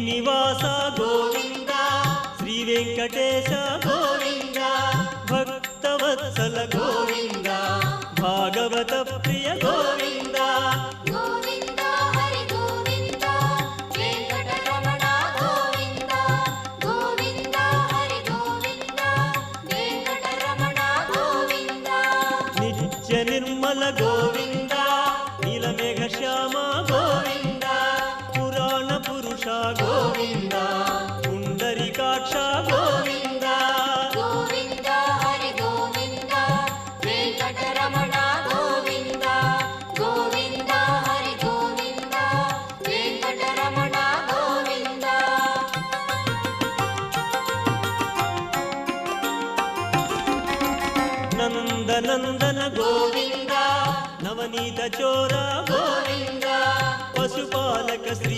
శ్రీనివాస గోవింద శ్రీ వెంకటేశ గోవింద భక్తవత్సల గోవింద భాగవత ప్రియ గోవింద గోవింద హరి గోవింద వెంకటరమణ గోవింద గోవింద హరి గోవింద వెంకటరమణ గోవింద నిత్య నిర్మల గోవింద నీలమేఘ శ్యామ గోవింద పురాణ పురుష గోవింద పుండరీకాక్ష గోవింద గోవింద హరి గోవింద వెంకటరమణ గోవింద గోవింద హరి గోవింద వెంకటరమణ గోవింద నందనందన గోవింద నవనీత చోర గోవింద పశుపాలక శ్రీ